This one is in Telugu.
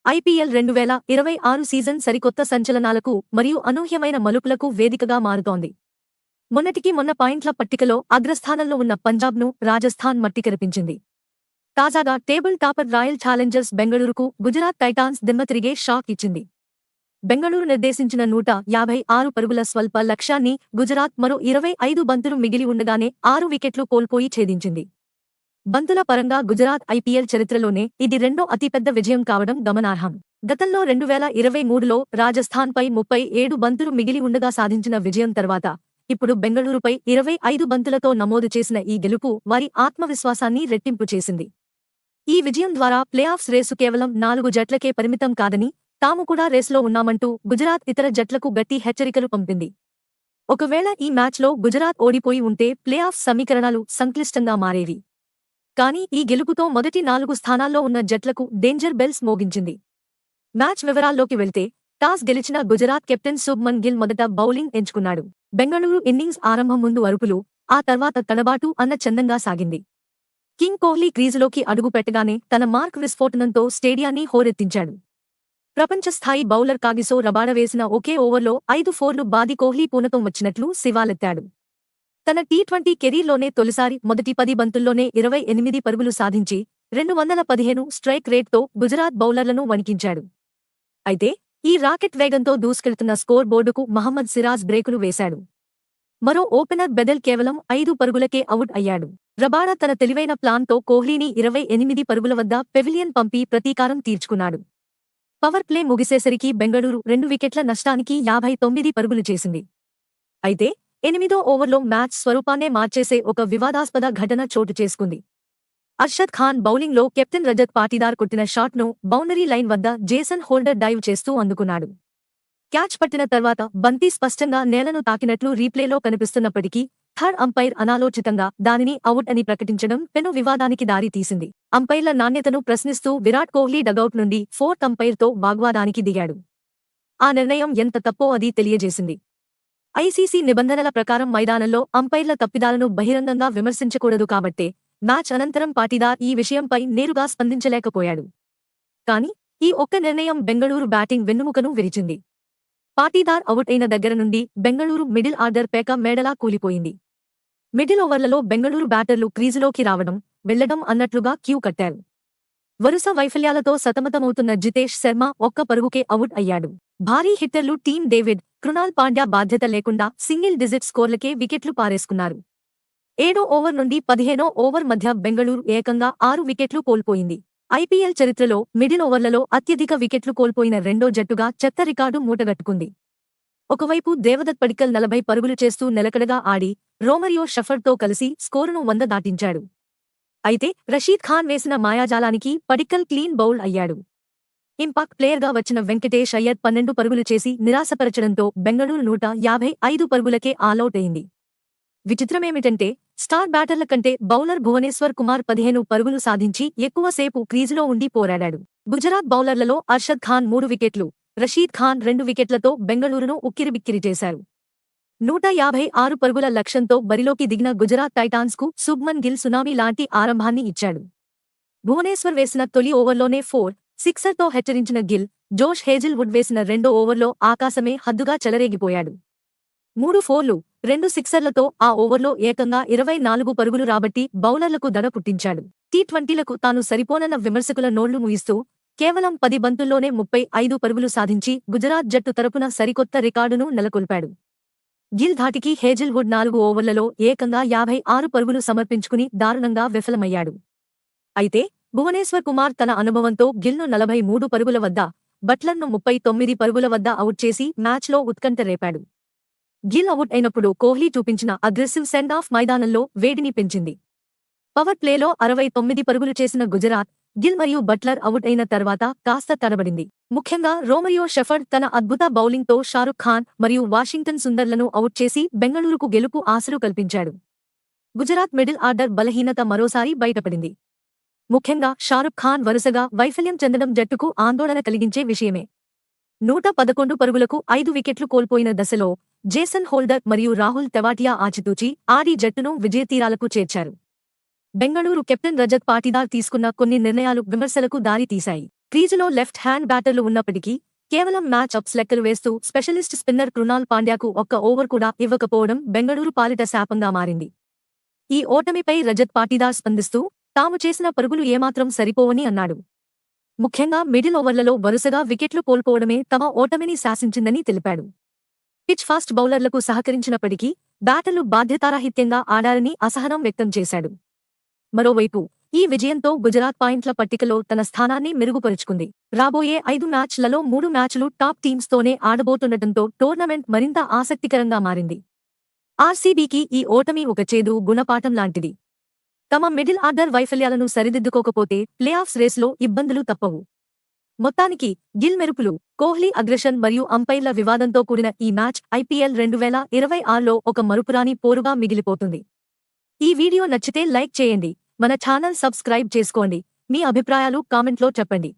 ఐపీఎల్ 2026 సీజన్ సరికొత్త సంచలనాలకు మరియు అనూహ్యమైన మలుపులకు వేదికగా మారుతోంది. మొన్నటికి మొన్న పాయింట్ల పట్టికలో అగ్రస్థానంలో ఉన్న పంజాబ్ను రాజస్థాన్ మట్టికరిపించింది. తాజాగా టేబుల్ టాపర్ రాయల్ ఛాలెంజర్స్ బెంగళూరుకు గుజరాత్ టైటాన్స్ దిమ్మతిరిగే షాక్ ఇచ్చింది. బెంగళూరు నిర్దేశించిన 156 పరుగుల స్వల్ప లక్ష్యాన్ని గుజరాత్ మరో 25 బంతులు మిగిలి ఉండగానే 6 వికెట్లు కోల్పోయి ఛేదించింది. బంతుల పరంగా గుజరాత్ ఐపీఎల్ చరిత్రలోనే ఇది రెండో అతిపెద్ద విజయం కావడం గమనార్హం. గతంలో 2023లో రాజస్థాన్పై 37 బంతులు మిగిలి ఉండగా సాధించిన విజయం తర్వాత ఇప్పుడు బెంగళూరుపై 25 బంతులతో నమోదు చేసిన ఈ గెలుపు వారి ఆత్మవిశ్వాసాన్ని రెట్టింపు చేసింది. ఈ విజయం ద్వారా ప్లేఆఫ్స్ రేసు కేవలం 4 జట్లకే పరిమితం కాదని, తాము కూడా రేసులో ఉన్నామంటూ గుజరాత్ ఇతర జట్లకు గట్టి హెచ్చరికలు పంపింది. ఒకవేళ ఈ మ్యాచ్లో గుజరాత్ ఓడిపోయి ఉంటే ప్లేఆఫ్ సమీకరణాలు సంక్లిష్టంగా మారేవి. కానీ ఈ గెలుపుతో మొదటి 4 స్థానాల్లో ఉన్న జట్లకు డేంజర్ బెల్స్ మోగించింది. మ్యాచ్ వివరాల్లోకి వెళ్తే టాస్ గెలిచిన గుజరాత్ కెప్టెన్ శుభ్మన్ గిల్ మొదట బౌలింగ్ ఎంచుకున్నాడు. బెంగళూరు ఇన్నింగ్స్ ఆరంభం ముందు అరుపులు, ఆ తర్వాత తడబాటు అన్న చందంగా సాగింది. కింగ్ కోహ్లీ క్రీజులోకి అడుగుపెట్టగానే తన మార్క్ విస్ఫోటనంతో స్టేడియాన్ని హోరెత్తించాడు. ప్రపంచ స్థాయి బౌలర్ కాగిసో రబాడ వేసిన ఒకే ఓవర్లో 5 ఫోర్లు బాది కోహ్లీ పూనకం వచ్చినట్లు శివాలెత్తాడు. తన టీ20 కెరీర్లోనే తొలిసారి మొదటి 10 బంతుల్లోనే 28 పరుగులు సాధించి 215 స్ట్రైక్ రేట్తో గుజరాత్ బౌలర్లను వణికించాడు. అయితే ఈ రాకెట్ వేగంతో దూసుకెళ్తున్న స్కోర్ బోర్డుకు మహమ్మద్ సిరాజ్ బ్రేకులు వేశాడు. మరో ఓపెనర్ బెదెల్ కేవలం 5 పరుగులకే అవుట్ అయ్యాడు. రబాడా తన తెలివైన ప్లాన్తో కోహ్లీని 28 పరుగుల వద్ద పెవిలియన్ పంపి ప్రతీకారం తీర్చుకున్నాడు. పవర్ ప్లే ముగిసేసరికి బెంగళూరు 2 వికెట్ల నష్టానికి 59 పరుగులు చేసింది. అయితే 8వ ఓవర్లో మ్యాచ్ స్వరూపాన్నే మార్చేసే ఒక వివాదాస్పద ఘటన చోటు చేసుకుంది. అర్షద్ ఖాన్ బౌలింగ్లో కెప్టెన్ రజత్ పాటీదార్ కొట్టిన షాట్ను బౌండరీ లైన్ వద్ద జేసన్ హోల్డర్ డైవ్ చేస్తూ అందుకున్నాడు. క్యాచ్ పట్టిన తర్వాత బంతి స్పష్టంగా నేలను తాకినట్లు రీప్లేలో కనిపిస్తున్నప్పటికీ థర్డ్ అంపైర్ అనాలోచితంగా దానిని అవుట్ అని ప్రకటించడం పెను వివాదానికి దారి తీసింది. అంపైర్ల నాణ్యతను ప్రశ్నిస్తూ విరాట్ కోహ్లీ డగౌట్ నుండి ఫోర్త్ అంపైర్తో వాగ్వాదానికి దిగాడు. ఆ నిర్ణయం ఎంత తప్పో అది తెలియజేసింది. ఐసీసీ నిబంధనల ప్రకారం మైదానంలో అంపైర్ల తప్పిదాలను బహిరంగంగా విమర్శించకూడదు కాబట్టే మ్యాచ్ అనంతరం పాటీదార్ ఈ విషయంపై నేరుగా స్పందించలేకపోయాడు. కానీ ఈ ఒక్క నిర్ణయం బెంగళూరు బ్యాటింగ్ వెన్నుముకను విరిచింది. పాటీదార్ అవుట్ అయిన దగ్గర నుండి బెంగళూరు మిడిల్ ఆర్డర్ పేక మేడలా కూలిపోయింది. మిడిల్ ఓవర్లలో బెంగళూరు బ్యాటర్లు క్రీజులోకి రావడం, వెళ్లడం అన్నట్లుగా క్యూ కట్టారు. వరుస వైఫల్యాలతో సతమతమవుతున్న జితేష్ శర్మ ఒక్క పరుగుకే అవుట్ అయ్యాడు. భారీ హిట్టర్లు టీమ్ డేవిడ్, కృణాల్ పాండ్యా బాధ్యత లేకుండా సింగిల్ డిజిట్ స్కోర్లకే వికెట్లు పారేసుకున్నారు. 7వ ఓవర్ నుండి 15వ ఓవర్ మధ్య బెంగళూరు ఏకంగా 6 వికెట్లు కోల్పోయింది. ఐపీఎల్ చరిత్రలో మిడిల్ ఓవర్లలో అత్యధిక వికెట్లు కోల్పోయిన రెండో జట్టుగా చెత్త రికార్డు మూటగట్టుకుంది. ఒకవైపు దేవదత్ పడిక్కల్ 40 పరుగులు చేస్తూ నిలకడగా ఆడి రోమరియో షఫర్డ్తో కలిసి స్కోరును 100 దాటించాడు. అయితే రషీద్ ఖాన్ వేసిన మాయాజాలానికి పడిక్కల్ క్లీన్ బౌల్డ్ అయ్యాడు. ఇంపాక్ట్ ప్లేయర్గా వచ్చిన వెంకటేష్ అయ్యర్ 12 పరుగులు చేసి నిరాశపరచడంతో బెంగళూరు 155 పరుగులకే ఆలౌట్ అయింది. విచిత్రమేమిటంటే స్టార్ బ్యాటర్ల కంటే బౌలర్ భువనేశ్వర్ కుమార్ 15 పరుగులు సాధించి ఎక్కువసేపు క్రీజులో ఉండి పోరాడాడు. గుజరాత్ బౌలర్లలో అర్షద్ ఖాన్ 3 వికెట్లు, రషీద్ ఖాన్ 2 వికెట్లతో బెంగళూరును ఉక్కిరిబిక్కిరి చేశారు. 156 పరుగుల లక్ష్యంతో బరిలోకి దిగిన గుజరాత్ టైటాన్స్కు శుభ్మన్ గిల్ సునామీ లాంటి ఆరంభాన్ని ఇచ్చాడు. భువనేశ్వర్ వేసిన తొలి ఓవర్లోనే 4 సిక్సర్తో హెచ్చరించిన గిల్, జోష్ హేజిల్వుడ్ వేసిన రెండో ఓవర్లో ఆకాశమే హద్దుగా చెలరేగిపోయాడు. 3 ఫోర్లు, 2 సిక్సర్లతో ఆ ఓవర్లో ఏకంగా 24 పరుగులు రాబట్టి బౌలర్లకు దడ పుట్టించాడు. టీ20లకు తాను సరిపోనన్న విమర్శకుల నోళ్లు మూయిస్తూ కేవలం 10 బంతుల్లోనే 35 పరుగులు సాధించి గుజరాత్ జట్టు తరపున సరికొత్త రికార్డును నెలకొల్పాడు. గిల్ ధాటికి హేజిల్వుడ్ 4 ఓవర్లలో ఏకంగా 56 పరుగులు సమర్పించుకుని దారుణంగా విఫలమయ్యాడు. అయితే భువనేశ్వర్ కుమార్ తన అనుభవంతో గిల్ను 43 పరుగుల వద్ద, బట్లర్ను 39 పరుగుల వద్ద అవుట్ చేసి మ్యాచ్లో ఉత్కంఠ రేపాడు. గిల్ అవుట్ అయినప్పుడు కోహ్లీ చూపించిన అగ్రెసివ్ సెండ్ ఆఫ్ మైదానంలో వేడిని పెంచింది. పవర్ ప్లేలో 69 పరుగులు చేసిన గుజరాత్, గిల్ మరియు బట్లర్ అవుట్ అయిన తర్వాత కాస్త తడబడింది. ముఖ్యంగా రోమరియో షెఫర్డ్ తన అద్భుత బౌలింగ్తో షారుఖ్ ఖాన్ మరియు వాషింగ్టన్ సుందర్లను అవుట్ చేసి బెంగళూరుకు గెలుపు ఆశలు కల్పించాడు. గుజరాత్ మిడిల్ ఆర్డర్ బలహీనత మరోసారి బయటపడింది. ముఖ్యంగా షారుఖ్ ఖాన్ వరుసగా వైఫల్యం చెందడం జట్టుకు ఆందోళన కలిగించే విషయమే. 111 పరుగులకు 5 వికెట్లు కోల్పోయిన దశలో జేసన్ హోల్డర్ మరియు రాహుల్ తెవాటియా ఆచితూచి ఆడి జట్టును విజయతీరాలకు చేర్చారు. బెంగళూరు కెప్టెన్ రజత్ పాటీదార్ తీసుకున్న కొన్ని నిర్ణయాలు విమర్శలకు దారి తీశాయి. క్రీజులో లెఫ్ట్ హ్యాండ్ బ్యాటర్లు ఉన్నప్పటికీ కేవలం మ్యాచ్ అప్స్ లెక్కలు వేస్తూ స్పెషలిస్ట్ స్పిన్నర్ కృణాల్ పాండ్యాకు ఒక్క ఓవర్ కూడా ఇవ్వకపోవడం బెంగళూరు పాలిట శాపంగా మారింది. ఈ ఓటమిపై రజత్ పాటీదార్ స్పందిస్తూ తాము చేసిన పరుగులు ఏమాత్రం సరిపోవని అన్నాడు. ముఖ్యంగా మిడిల్ ఓవర్లలో వరుసగా వికెట్లు కోల్పోవడమే తమ ఓటమిని శాసించిందని తెలిపాడు. పిచ్ ఫాస్ట్ బౌలర్లకు సహకరించినప్పటికీ బ్యాటర్లు బాధ్యతారాహిత్యంగా ఆడారని అసహనం వ్యక్తం చేశాడు. మరోవైపు ఈ విజయంతో గుజరాత్ పాయింట్ల పట్టికలో తన స్థానాన్ని మెరుగుపరుచుకుంది. రాబోయే 5 మ్యాచ్లలో 3 మ్యాచ్లు టాప్ టీమ్స్తోనే ఆడబోతుండటంతో టోర్నమెంట్ మరింత ఆసక్తికరంగా మారింది. ఆర్సీబీకి ఈ ఓటమి ఒక చేదు గుణపాఠం లాంటిది. తమ మిడిల్ ఆర్డర్ వైఫల్యాలను సరిదిద్దుకోకపోతే ప్లేఆఫ్స్ రేసులో ఇబ్బందులు తప్పవు. మొత్తానికి గిల్ మెరుపులు, కోహ్లీ అగ్రెషన్ మరియు అంపైర్ల వివాదంతో కూడిన ఈ మ్యాచ్ IPL 2026లో ఒక మరుపురాని పోరుగా మిగిలిపోతుంది. ఈ వీడియో నచ్చితే లైక్ చేయండి, మన ఛానల్ సబ్స్క్రైబ్ చేసుకోండి, మీ అభిప్రాయాలు కామెంట్లో చెప్పండి.